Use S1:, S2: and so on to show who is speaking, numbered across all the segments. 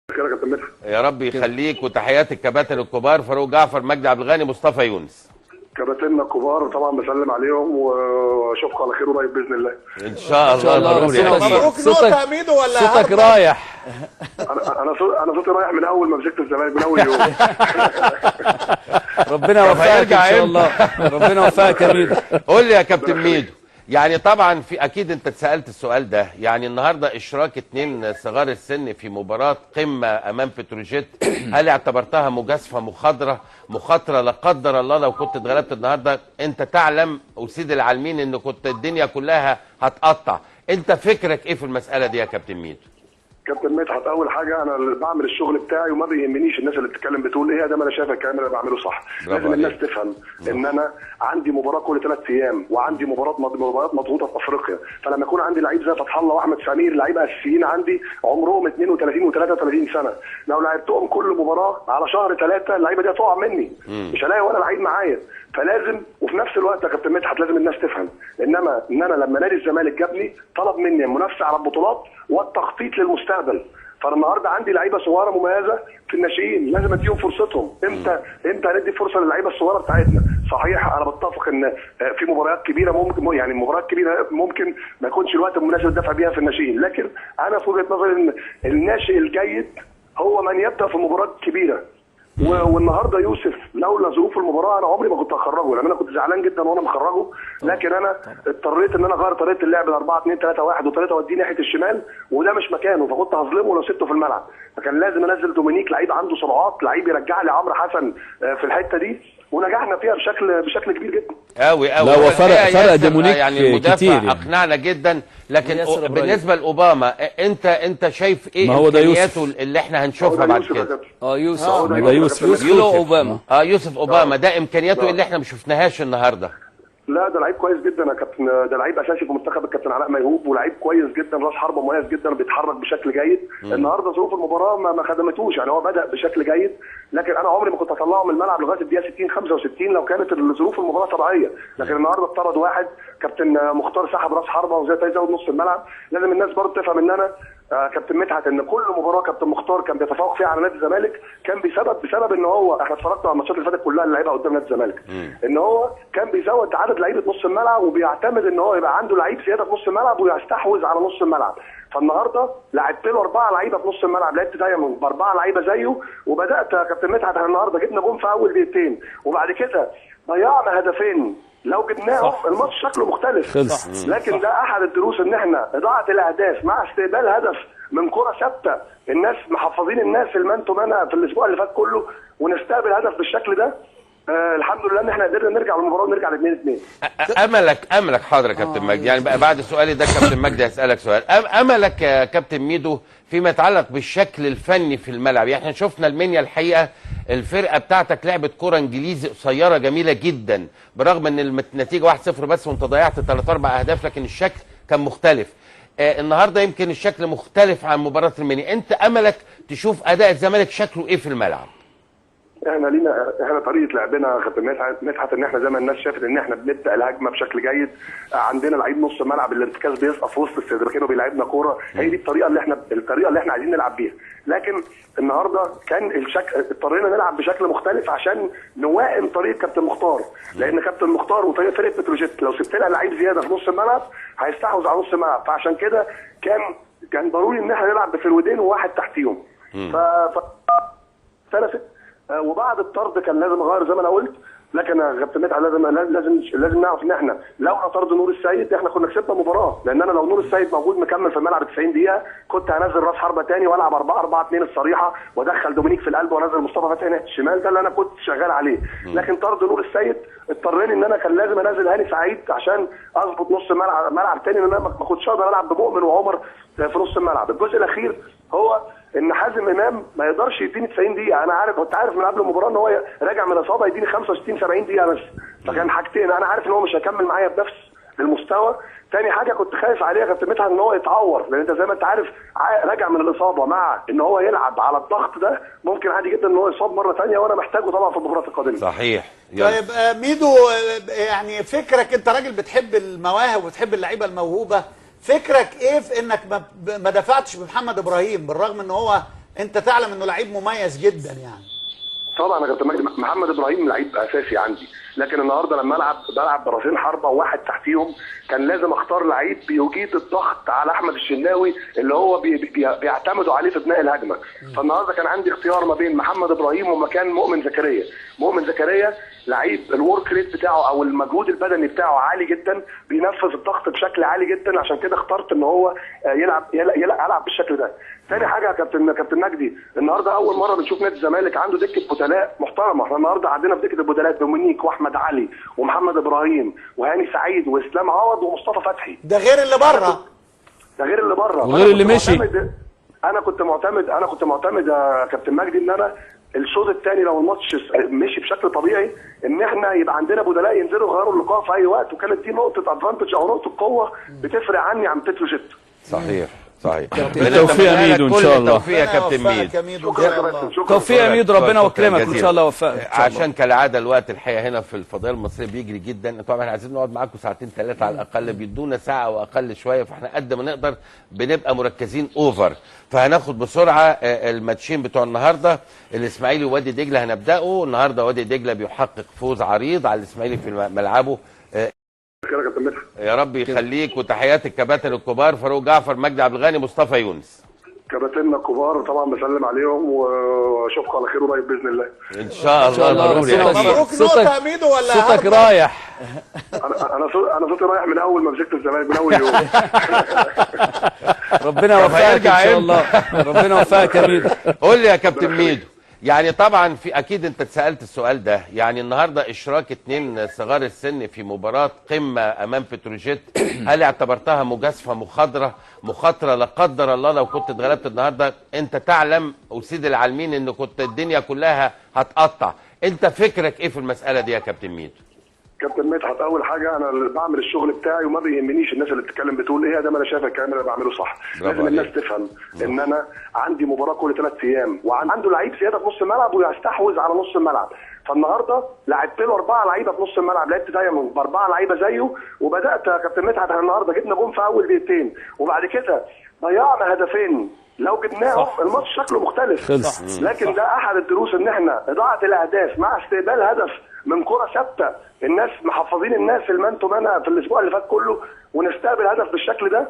S1: كده كابتن مدحت.
S2: يا رب يخليك، وتحيات الكباتن الكبار فاروق جعفر، مجدي عبد الغني، مصطفى يونس.
S1: كباتننا الكبار طبعا بسلم عليهم واشوفكم على خير قريب باذن الله.
S2: ان شاء الله.
S3: مبروك نقطة يا ميدو ولا
S4: صوتك رايح.
S1: انا صوتي رايح من اول ما مسكت الزمالك، من اول يوم.
S4: ربنا يوفقك ان شاء الله. ربنا يوفقك يا ميدو.
S2: قول لي يا كابتن ميدو، يعني طبعا في اكيد انت اتسالت السؤال ده، يعني النهارده اشراك 2 صغار السن في مباراه قمه امام بتروجيت، هل اعتبرتها مجازفه مخاطره لا قدر الله لو كنت اتغلبت النهارده؟ انت تعلم وسيد العالمين ان كنت الدنيا كلها هتقطع، انت فكرك ايه في المساله دي يا كابتن ميدو؟
S1: كابتن مدحت، اول حاجه انا اللي بعمل الشغل بتاعي وما بيهمنيش الناس اللي بتتكلم بتقول ايه، ده ما انا شايف الكلام اللي بعمله صح. لازم الناس تفهم ان انا عندي مباراه كل 3 ايام، وعندي مباريات مضغوطه في افريقيا، فلما يكون عندي لعيب زي فتح الله واحمد سمير لعيبه اساسيين عندي عمرهم 32 و33 سنه، لو لعبتهم كل مباراه على شهر 3 اللعيبه دي هتقع مني، مش هلاقي ولا لعيب معايا. فلازم وفي نفس الوقت يا كابتن مدحت لازم الناس تفهم ان انا لما نادي الزمالك جابني طلب مني المنافسه على البطولات والتخطيط للمستقبل. فالنهارده عندي لعيبه صغيره مميزه في الناشئين، لازم اديهم فرصتهم. امتى هندي فرصه للعيبه الصغيره بتاعتنا؟ صحيح انا بتفق ان في مباريات كبيره ممكن، يعني مباريات كبيره ممكن ما يكونش الوقت المناسب الدفع بيها في الناشئين، لكن انا في وجهه نظري ان الناشئ الجيد هو من يبدا في مباريات كبيره. والنهارده يوسف لولا ظروف المباراه انا عمري ما كنت هخرجه، لان انا كنت زعلان جدا وانا مخرجه، لكن انا اضطريت ان انا اغير طريقه اللعب ل 4 2 3 1 و3 اوديه ناحيه الشمال، وده مش مكانه، فكنت هظلمه لو سبته في الملعب. فكان لازم انزل دومينيك، لعيب عنده سرعات، لعيب يرجع لي عمرو حسن في الحته دي، ونجحنا فيها بشكل كبير جدا.
S2: قوي
S4: لا هو فرق دومينيك
S2: يعني المدافع
S4: كتير يعني.
S2: اقنعنا جدا، لكن بالنسبه لاوباما انت شايف ايه امكانياته اللي احنا هنشوفها بعد كده؟
S4: يوسف
S2: اوباما. يوسف اوباما ده امكانياته اللي احنا ما شفناهاش النهارده.
S1: لا ده لعيب كويس جدا يا كابتن، ده لعيب اساسي في منتخب الكابتن علاء ميهوب، ولعيب كويس جدا، راس حربه مميز جدا، بيتحرك بشكل جيد. النهارده ظروف المباراه ما خدمتوش، يعني هو بدا بشكل جيد، لكن انا عمري ما كنت اطلعه من الملعب لغايه الدقيقه 60 65 لو كانت ظروف المباراه طبيعيه، لكن النهارده اطرد واحد، كابتن مختار سحب راس حربه وزي يزود نص الملعب. لازم الناس برضه تفهم ان انا كابتن مدحت ان كل مباراه كابتن مختار كان بيتفوق فيها على نادي الزمالك كان بسبب ان هو، احنا اتفرجنا على الماتشات اللي فاتت كلها اللي لعبها قدام نادي الزمالك، ان هو كان بيزود عدد لعيبه نص الملعب، وبيعتمد ان هو يبقى عنده لعيب زياده في نص الملعب ويستحوذ على نص الملعب. فالنهارده لعبت له 4 لعيبه في نص الملعب، لعبت دايما ب4 لعيبه زيه، وبدات يا كابتن مدحت النهارده جبنا جون في اول دقيقتين، وبعد كده ضيعنا هدفين لو جبناهم الماتش شكله مختلف. لكن ده احد الدروس، ان احنا اضاعه الاهداف مع استقبال هدف من كره ثابته، الناس محفظين الناس المان تو مان في الاسبوع اللي فات كله، ونستقبل هدف بالشكل ده. الحمد لله ان احنا قدرنا نرجع للمباراه ونرجع ل 2-2.
S2: املك حاضر يا كابتن مجدي، يعني بقى بعد سؤالي ده كابتن مجدي هسالك سؤال. املك يا كابتن ميدو فيما يتعلق بالشكل الفني في الملعب، يعني احنا شفنا المنيا الحقيقه الفرقه بتاعتك لعبت كره انجليزي قصيره جميله جدا، برغم ان النتيجه 1-0 بس وانت ضيعت 3-4 اهداف، لكن الشكل كان مختلف. النهارده يمكن الشكل مختلف عن مباراه المنيا، انت املك تشوف اداء الزمالك شكله ايه في الملعب؟
S1: احنا طريقه لعبنا كابتن مدحت ان احنا زي ما الناس شافت ان احنا بنبدا الهجمه بشكل جيد، عندنا لعيب نص ملعب الارتكاز بيسقط في وسط الصدرين وبيلعبنا كوره، هي دي الطريقه اللي احنا عايزين نلعب بيها. لكن النهارده كان اضطرينا نلعب بشكل مختلف عشان نوائم طريقه كابتن مختار، لان كابتن مختار وطريقه فرقه بتروجيت لو سبت لها لعيب زياده في نص الملعب هيستحوذ على نص الملعب، فعشان كده كان ضروري ان احنا نلعب بفرودين وواحد تحتيهم. ثلاثه وبعد الطرد كان لازم اغير زي ما انا قلت، لكن يا كابتن مدحت لازم نعرف ان احنا لو طرد نور السيد احنا كنا كسبنا المباراه، لان انا لو نور السيد موجود مكمل في الملعب 90 دقيقه كنت هنزل راس حربه ثاني والعب 4-4-2 الصريحه، وادخل دومينيك في القلب وانزل مصطفى فتحي ناحيه الشمال، ده اللي انا كنت شغال عليه. لكن طرد نور السيد اضطريني ان انا كان لازم انزل هاني سعيد عشان اظبط نص ملعب ثاني، لان انا ما كنتش اقدر العب بمؤمن وعمر في نص الملعب. الجزء الاخير هو ان حازم امام ما يقدرش يديني 90 دقيقه، انا كنت عارف من قبل المباراه ان هو راجع من الاصابه يديني 65 70 دقيقه بس، فكان حاجتين انا عارف ان هو مش هيكمل معايا بنفس المستوى. تاني حاجه كنت خايف عليه يا كابتن مدحت ان هو يتعور، لان انت زي ما انت عارف راجع من الاصابه، مع ان هو يلعب على الضغط ده ممكن عادي جدا ان هو يصاب مره ثانيه، وانا محتاجه طبعا في المباراه القادمه.
S2: صحيح.
S3: طيب ميدو، يعني فكرك انت راجل بتحب المواهب وبتحب اللعيبه الموهوبه، فكرك ايه في انك ما دفعتش بمحمد ابراهيم بالرغم ان هو انت تعلم انه لعيب مميز جدا يعني.
S1: طبعا يا كابتن مجدي، محمد ابراهيم لعيب اساسي عندي، لكن النهارده لما بلعب براسين حربه وواحد تحتيهم كان لازم اختار لعيب بيجيد الضغط على احمد الشناوي اللي هو بيعتمدوا عليه في بناء الهجمه. فالنهارده كان عندي اختيار ما بين محمد ابراهيم ومكان مؤمن زكريا. مؤمن زكريا لعيب الورك ريت بتاعه او المجهود البدني بتاعه عالي جدا، بينفذ الضغط بشكل عالي جدا، عشان كده اخترت ان هو يلعب بالشكل ده. ثاني حاجه يا كابتن مجدي، النهارده اول مره بنشوف نادي الزمالك عنده دكه بدلاء محترمه. احنا النهارده عندنا في دكه البدلاء دومينيك واحمد علي ومحمد ابراهيم وهاني سعيد واسلام عوض ومصطفى فتحي.
S3: ده غير اللي بره.
S1: ده غير اللي بره
S4: وغير اللي مشي.
S1: انا كنت معتمد يا كابتن مجدي ان انا الشوط الثاني لو الماتش مشي بشكل طبيعي ان احنا يبقى عندنا بدلاء ينزلوا يغيروا اللقاء في اي وقت، وكانت دي نقطه ادفانتج او نقطه قوه بتفرق عني عن بتروجيت.
S2: صحيح.
S4: بالتوفيق يا ميدو ان شاء الله.
S2: توفيق يا كابتن ميدو.
S4: توفيق يا ميدو، ربنا يكرمك ان شاء الله ويوفقك.
S2: عشان كالعاده الوقت الحقيقه هنا في الفضائيه المصريه بيجري جدا، طبعا احنا عايزين نقعد معاكم ساعتين ثلاثه على الاقل، بيدونا ساعه واقل شويه، فاحنا قد ما نقدر بنبقى مركزين اوفر. فهناخد بسرعه الماتشين بتوع النهارده. الاسماعيلي ووادي دجله هنبداه النهارده. وادي دجله بيحقق فوز عريض على الاسماعيلي في ملعبه. يا رب يخليك، وتحيات الكباتن الكبار فاروق جعفر، مجدي عبد الغني، مصطفى يونس.
S1: كباتننا الكبار طبعا بسلم عليهم واشوفكم على خير قريب باذن الله.
S2: ان شاء الله.
S3: مبروك نقطه يا ميدو ولا
S4: صوتك رايح؟
S1: انا صوتي رايح من اول ما مسكت الزمالك، من اول يوم.
S4: ربنا يوفقك ان شاء الله. ربنا يوفقك يا ميدو.
S2: قول لي يا كابتن ميدو، يعني طبعا في اكيد انت اتسالت السؤال ده، يعني النهارده اشراك 2 صغار السن في مباراه قمه امام بتروجيت، هل اعتبرتها مجازفه مخاطره لا قدر الله لو كنت اتغلبت النهارده؟ انت تعلم وسيد العالمين ان كنت الدنيا كلها هتقطع، انت فكرك ايه في المساله دي يا كابتن ميدو؟
S1: كابتن مدحت، اول حاجه انا اللي بعمل الشغل بتاعي وما بيهمنيش الناس اللي بتتكلم بتقول ايه، ده ما انا شايف الكلام اللي بعمله صح. لازم الناس تفهم ان انا عندي مباراه كل 3 ايام وعنده لعيب زياده في نص الملعب ويستحوذ على نص الملعب. فالنهارده لعبت له 4 لعيبه في نص الملعب، لعبت دايما ب4 لعيبه زيه، وبدات يا كابتن مدحت النهارده جبنا جون في اول دقيقتين، وبعد كده ضيعنا هدفين لو جبناهم الماتش شكله مختلف. لكن ده احد الدروس، ان احنا اضاعه الاهداف مع استقبال هدف من كره ثابته، الناس محفظين الناس المان تو مان في الاسبوع اللي فات كله، ونستقبل هدف بالشكل ده.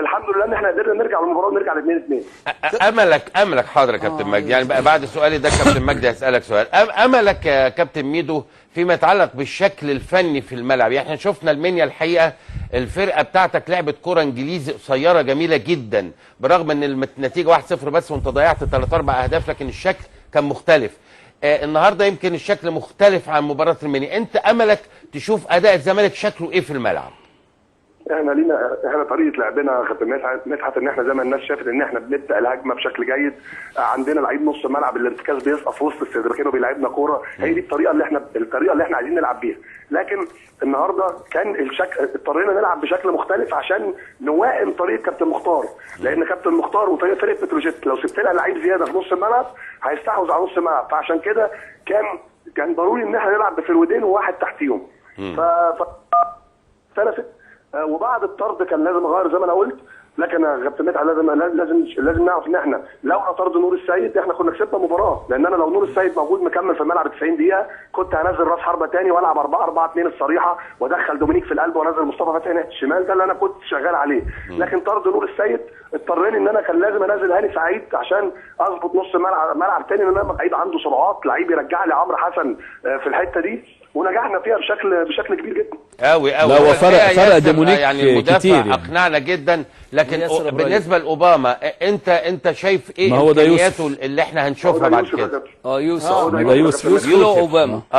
S1: الحمد لله ان احنا قدرنا نرجع للمباراه ونرجع ل 2-2.
S2: املك حاضر يا كابتن مجدي، يعني بقى بعد سؤالي ده كابتن مجدي هسالك سؤال. املك يا كابتن ميدو فيما يتعلق بالشكل الفني في الملعب، يعني احنا شفنا المنيا الحقيقه الفرقه بتاعتك لعبت كره انجليزي قصيره جميله جدا، برغم ان النتيجه 1-0 بس وانت ضيعت 3-4 اهداف، لكن الشكل كان مختلف. النهارده يمكن الشكل مختلف عن مباراه المنيا، انت املك تشوف اداء الزمالك شكله ايه في الملعب؟
S1: احنا طريقه لعبنا يا كابتن مدحت ان احنا زي ما الناس شافت ان احنا بنبدا الهجمه بشكل جيد، عندنا لعيب نص الملعب الارتكاز بيسقط في وسط السيرفكين وبيلعبنا كوره، هي دي الطريقه اللي احنا عايزين نلعب بيها. لكن النهارده كان اضطرينا نلعب بشكل مختلف عشان نوائم طريقه كابتن مختار، لان كابتن مختار وطريقه فرقه بتروجيت لو سبت لها لعيب زياده في نص الملعب هيستحوذ على نص الملعب، فعشان كده كان ضروري ان احنا نلعب بفرودين وواحد تحتيهم. فلست وبعد الطرد كان لازم اغير زي ما انا قلت، لكن يا كابتن مدحت لازم نعرف ان احنا لولا طرد نور السيد احنا كنا كسبنا المباراه، لان انا لو نور السيد موجود مكمل في الملعب 90 دقيقه كنت هنزل راس حربه ثاني والعب 4-4-2 الصريحه وادخل دومينيك في القلب وانزل مصطفى فتحي ناحيه الشمال، ده اللي انا كنت شغال عليه. لكن طرد نور السيد اضطريني ان انا كان لازم انزل هاني سعيد عشان اظبط نص ملعب ثاني، ان انا لعيب عنده سرعات، لعيب يرجع لي عمرو حسن في الحته دي، ونجحنا فيها بشكل كبير جدا.
S2: قوي
S4: لا هو فرق دومينيك
S2: يعني المدافع
S4: كتير
S2: اقنعنا جدا، لكن بالنسبه لاوباما انت شايف ايه امكانياته اللي احنا هنشوفها بعد كده؟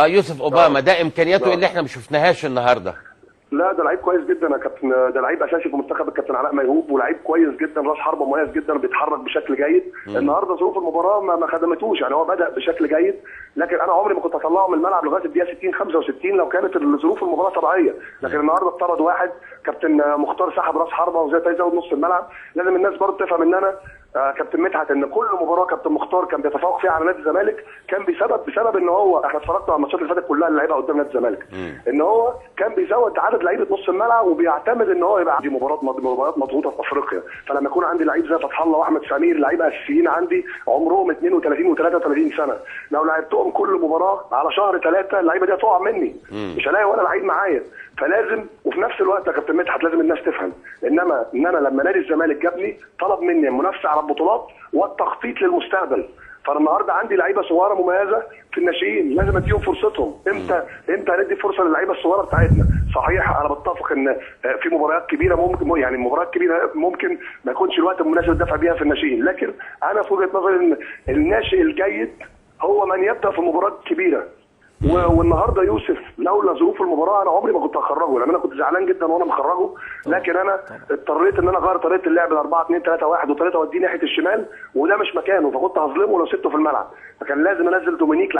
S2: يوسف اوباما ده امكانياته اللي احنا ما شفناهاش النهارده.
S1: لا ده لعيب كويس جدا يا كابتن، ده لعيب اساسي في منتخب الكابتن علاء ميهوب، ولعيب كويس جدا، راس حربه مميز جدا، بيتحرك بشكل جيد. النهارده ظروف المباراه ما خدمتوش، يعني هو بدا بشكل جيد، لكن انا عمري ما كنت اطلعه من الملعب لغايه الدقيقه 60-65 لو كانت ظروف المباراه طبيعيه، لكن النهارده اتطرد واحد، كابتن مختار سحب راس حربه وزي يزود نص الملعب. لازم الناس برضه تفهم ان انا كابتن مدحت ان كل مباراه كابتن مختار كان بيتفوق فيها على نادي الزمالك كان بسبب ان هو احنا اتفرجنا على الماتشات اللي فاتت كلها اللي لعبها قدام نادي الزمالك ان هو كان بيزود عدد لعيبه نص الملعب وبيعتمد ان هو يبقى عندي مباريات مضغوطه في افريقيا. فلما يكون عندي لعيب زي فتح الله واحمد سمير لعيبه اساسيين عندي عمرهم 32 و33 سنه، لو لعبتهم كل مباراه على شهر 3 اللعيبه دي هتقع مني، مش هلاقي ولا لعيب معايا. فلازم وفي نفس الوقت يا كابتن مدحت لازم الناس تفهم ان انا لما نادي الزمالك جابني طلب مني المنافسه على البطولات والتخطيط للمستقبل. فانا النهارده عندي لعيبه صغيره مميزه في الناشئين لازم اديهم فرصتهم. امتى هندي فرصه للعيبه الصغيره بتاعتنا؟ صحيح انا بتفق ان في مباريات كبيره ممكن يعني مباريات كبيره ممكن ما يكونش الوقت المناسب الدفع بيها في الناشئين، لكن انا في وجهه نظري ان الناشئ الجيد هو من يبدا في مباراه كبيره. والنهارده يوسف لولا ظروف المباراه انا عمري ما كنت هخرجه، لان انا كنت زعلان جدا وانا مخرجه، لكن انا اضطريت ان انا اغير طريقه اللعب ل 4 2 3 1 وطريقه اوديه ناحيه الشمال وده مش مكانه، فكنت هظلمه لو سبته في الملعب، فكان لازم انزل دومينيك